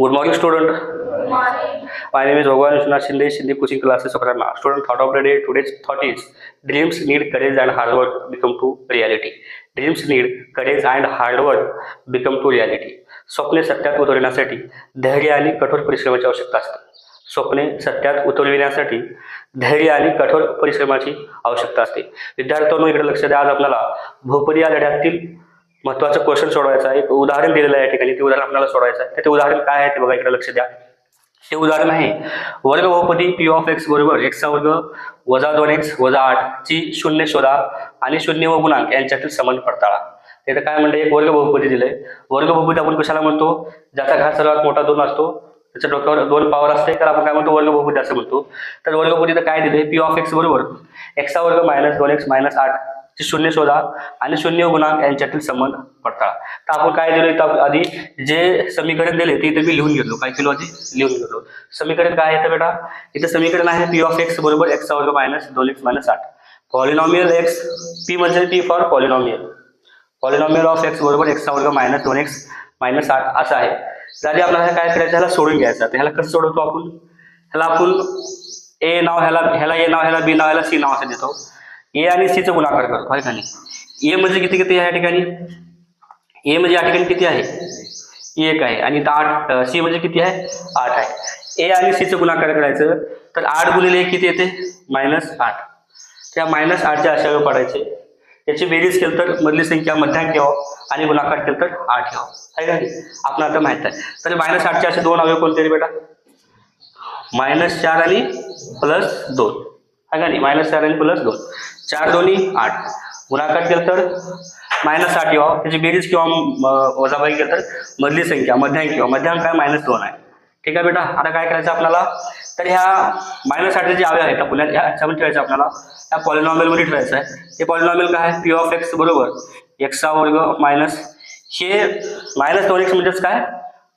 Good morning, student. My name is Bhagwan Vishwanath Shinde, Shinde Coaching Classes of Rana. Student, thought of the day. Today's thought is: dreams need courage and hard work become to reality. Dreams need courage and hard work become to reality. स्वप्ने सत्यात उतरविण्यासाठी धैर्य आणि कठोर परिश्रमाची आवश्यकता असते. स्वप्ने सत्यात उतरविण्यासाठी धैर्य आणि कठोर परिश्रमाची आवश्यकता असते. विद्यार्थ्यांनो, इकडे लक्ष द्या. आज आपल्याला बहुपदी या धड्यातील महत्त्वाचं क्वेश्चन सोडवायचं आहे. एक उदाहरण दिलेलं आहे या ठिकाणी. ते उदाहरण आपल्याला सोडवायचं आहे. ते उदाहरण काय आहे ते बघा. इकडे लक्ष द्या. हे उदाहरण आहे वर्ग बहुपदी पी ऑफ एक्स बरोबर एक्सचा वर्ग वजा 2x वजा 8 ची शून्य शोधा आणि शून्य व गुणांक यांच्यातील संबंध पडताळा. इथे काय म्हणते, एक वर्ग बहुपदी दिलंय. वर्ग बहुपदी आपण कशाला म्हणतो? ज्याचा घात सर्वात मोठा 2 असतो, त्याच्या डोक्यावर 2 पॉवर असते, तर आपण काय म्हणतो? वर्ग बहुपदी असं म्हणतो. तर वर्ग बहुपदी काय दिले? पी ऑफ एक्स बरोबर एक्सचा वर्ग मायनस 2x मायनस 8 ची शून्य शोधा आणि शून्य व गुणांक यांच्यातील संबंध पडताळा. तर आपण काय दिलं इथं? आधी जे समीकरण दिले ते इथे मी लिहून घेतलो. काय केलो? आधी लिहून घेतलो. समीकरण काय आहे बेटा? इथं समीकरण आहे पी ऑफ एक्स बरोबर एक्सचा वर्ग minus 2x minus 8. Polynomial x, P म्हणजे P for polynomial. Polynomial of x बरोबर एक्सचा वर्ग मायनस 2x मायनस 8 असं आहे. तर आधी आपल्याला काय करायचं? ह्याला सोडून घ्यायचं. तर ह्याला कसं सोडवतो आपण? ह्याला आपण ए नाव, ह्याला ए नाव, ह्याला बी नाव, ह्याला सी नाव असं देतो. ए आणि सी चा गुणाकार करतो आहे का नाही? ए म्हणजे किती किती आहे या ठिकाणी? ए म्हणजे या ठिकाणी किती आहे? 1 आहे. आणि 8. सी म्हणजे किती आहे? 8 आहे. ए आणि सी चा गुणाकार करायचं. तर 8 गुणिले 1 किती येते? -8. त्या -8 च्या अशा पडायचे. त्याची बेरीज केली तर मधली संख्या मध्यांक यावं आणि गुणाकार केलं तर 8 यावं आहे का नाही? आपण आता माहित आहे. तर -8 चे असे दोन अवयव कोणते रे बेटा? -4 आणि +2 आहे का नाही? -4 आणि +2. 4 दोन्ही 8. गुणाकार केलं तर -8 यावं. त्याची बेरीज किंवा वजाबाकी केलं तर मधली संख्या मध्यांक यावं. मध्यांक काय? -2 आहे. ठीक आहे बेटा. आता काय करायचं आपल्याला? तर ह्या -8 जे अवयव आहेत आपण ह्याच्यामध्ये ठेवायचं. आपल्याला ह्या पॉलिनॉमियल मध्ये ठेवायचं आहे. हे पॉलिनॉमियल काय आहे? पी ऑफ एक्स बरोबर एक्सचा वर्ग मायनस हे -2x म्हणजेच काय?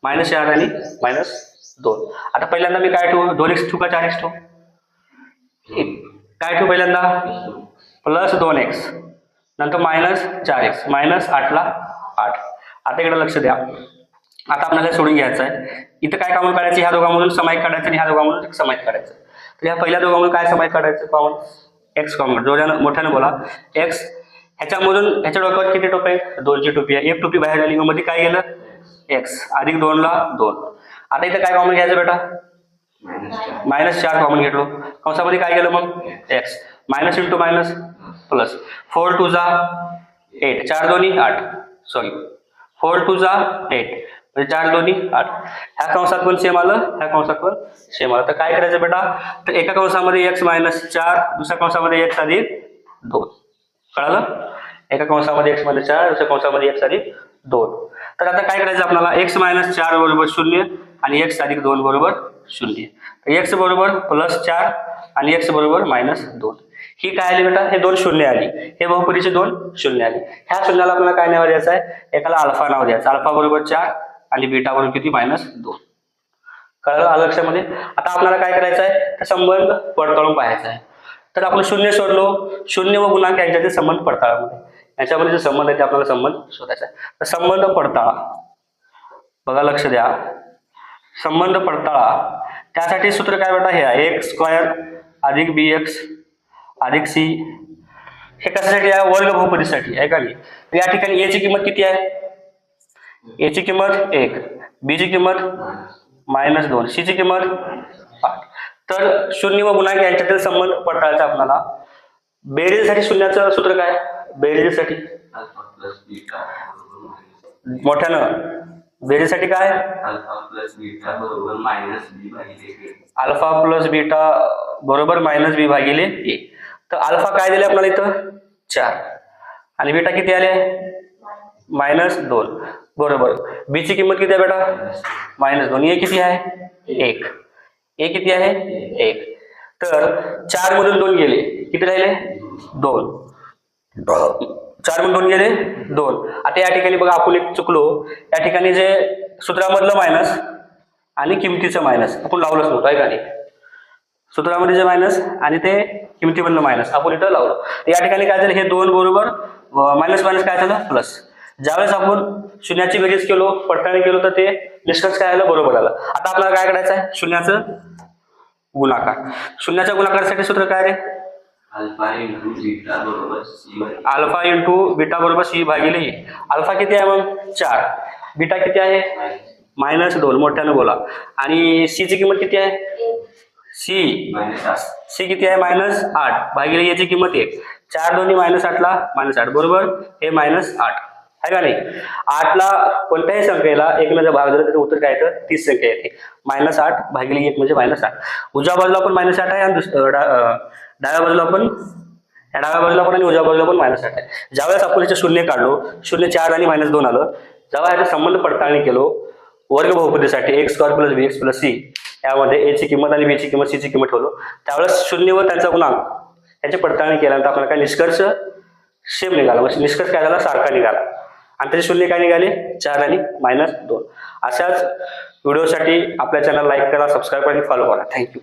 -4 आणि -2. आता पहिल्यांदा मी काय ठेवू? 2x ठेवू का 4x ठेवू? काय ठेवू पहिल्यांदा? +2x नंतर -4x -8 ला 8. आता इकडे लक्ष द्या. आता आपल्याला सोडून घ्यायचं आहे. इथं काय कॉमन काढायचं? ह्या दोघांमधून समाईक काढायचं आणि ह्या दोघांमधून समाईक काढायचं. तर ह्या पहिल्या दोघांमधून काय समाईक काढायचं? Common x common. जोड्यानं मोठ्यानं बोला. एक्स ह्याच्यामधून ह्याच्या डोक्यावर किती टोपी आहेत? 2ची टोपी आहे. एक टोपी बाहेर आली. मग मध्ये काय गेलं? एक्स अधिक 2 ला 2. आता इथं काय कॉमन घ्यायचं बेटा? -4 कॉमन घेतलो. कंसामध्ये काय गेलं मग? X. Minus into minus plus. 4 2 जा 8. 4 दोन्ही 8. सॉरी 4 2 जा 8 म्हणजे 4 दोन्ही 8. ह्या कंसात पण सेम आलं, ह्या कंसात पण सेम आलं. तर काय करायचं बेटा? तर एका कंसामध्ये x -4, दुसऱ्या कंसामध्ये x अधिक 2. कळालं? एका कंसामध्ये x - 4, दुसऱ्या कंसामध्ये x अधिक 2. तर आता काय करायचं आपल्याला? x - 4 बरोबर 0 आणि x अधिक 2 बरोबर 0. तर x बरोबर +4 आणि x बरोबर -2. ही काय आली बेटा? हे 2 शून्य आली. हे बहुपदीचे 2 शून्य आली. ह्या शून्याला आपल्याला काय नाव द्यायचं आहे? एकाला अल्फा नाव द्यायचं. अल्फा बरोबर 4 आणि बीटा बरोबर किती? -2. कळलं? आलं लक्षामध्ये? आता आपल्याला काय करायचं आहे? संबंध पडताळून पाहायचा आहे. तर आपण शून्य शोधलो. शून्य व गुणांक यांच्यातील संबंध पडताळामध्ये. याच्यामध्ये जे संबंध आहे ते आपल्याला संबंध शोधायचा आहे. तर संबंध पडताळा बघा, लक्ष द्या. संबंध पडताळा त्यासाठी सूत्र काय बेटा? हे आहे x² अधिक bx अधिक c. हे कशासाठी आहे? वर्ग बहुपदीसाठी आहे का नाही? या ठिकाणी a ची किंमत किती आहे? a ची किंमत 1, b ची किंमत -2, c ची किंमत 8. तर शून्य व गुणांक यांच्यातील संबंध पडताळायचा आपल्याला. बेरीजसाठी शून्याचं सूत्र काय? बेरीजसाठी मोठ्यानं बेरीजसाठी काय? अल्फा प्लस बीटा बरोबर -b भागिले a. तर अल्फा काय दिले आपल्याला इथं? 4 आणि बीटा किती आले? -2 बरोबर. बी ची किंमत किती आहे बेटा? -2. ए किती आहे? 1. ए किती आहे? 1. तर 4 मधून 2 गेले, किती राहिले? 2. 4 मधून 2 गेले 2. आता या ठिकाणी बघा आपण एक चुकलो. या ठिकाणी जे सूत्रामधलं मायनस आणि किमतीचं मायनस आपण लावलंच नव्हतं आहे का नाही? सूत्रामध्ये जे मायनस आणि ते किमतीमधलं मायनस आपण इथं लावलं. या ठिकाणी काय झालं? हे 2 बरोबर मायनस काय झालं? प्लस. ज्यावेळेस आपण शून्याची बेरीज केलो, पडताळणी केलो, तर ते निष्कर्ष काय आलं, बरोबर आलं. आता आपल्याला काय करायचं आहे, शून्याचं गुणाकार. शून्याच्या गुणाकारासाठी सूत्र काय रे, अल्फा इंटू बीटा बरोबर सी भागिले अल्फा इंटू बीटा बरोबर सी भागिले ई. अल्फा किती आहे मग 4, बीटा किती आहे -2, मोठ्यानं बोला. आणि सी ची किंमत किती आहे, सी किती आहे -8 भागिले याची किंमत 1. 4 दोन्ही -8 ला -8 बरोबर हे -8 आहे का नाही. 8 ला कोणत्याही संख्येला 1 ने जर भाग दिला तर उत्तर काय येतं, 30 संख्या येते. -8 भागिले 1 म्हणजे -8. उजव्या बाजूला पण -8 आहे आणि डाव्या बाजूला पण, डाव्या बाजूला पण आणि उजव्या बाजूला पण -8 आहे. ज्यावेळेस आपण याचे शून्य काढलो, 0 4 आणि -2 आलं, जेव्हा याचा संबंध पडताळणी केलो वर्ग बहुपदीसाठी x² + bx + c यामध्ये a ची किंमत आणि b ची किंमत, c ची किंमत ठेवलो, त्यावेळेस शून्य व त्यांचा गुणांक याची पडताळणी केल्यानंतर आपल्याला काय निष्कर्ष सेम निघाला. म्हणजे निष्कर्ष काय झाला, सारखा निघाला. आणि त्याचे शून्य काय निघाले, 4 आणि -2. अशाच व्हिडिओसाठी आपल्या चॅनल लाईक करा, सबस्क्राईब करा आणि फॉलो करा. थँक्यू.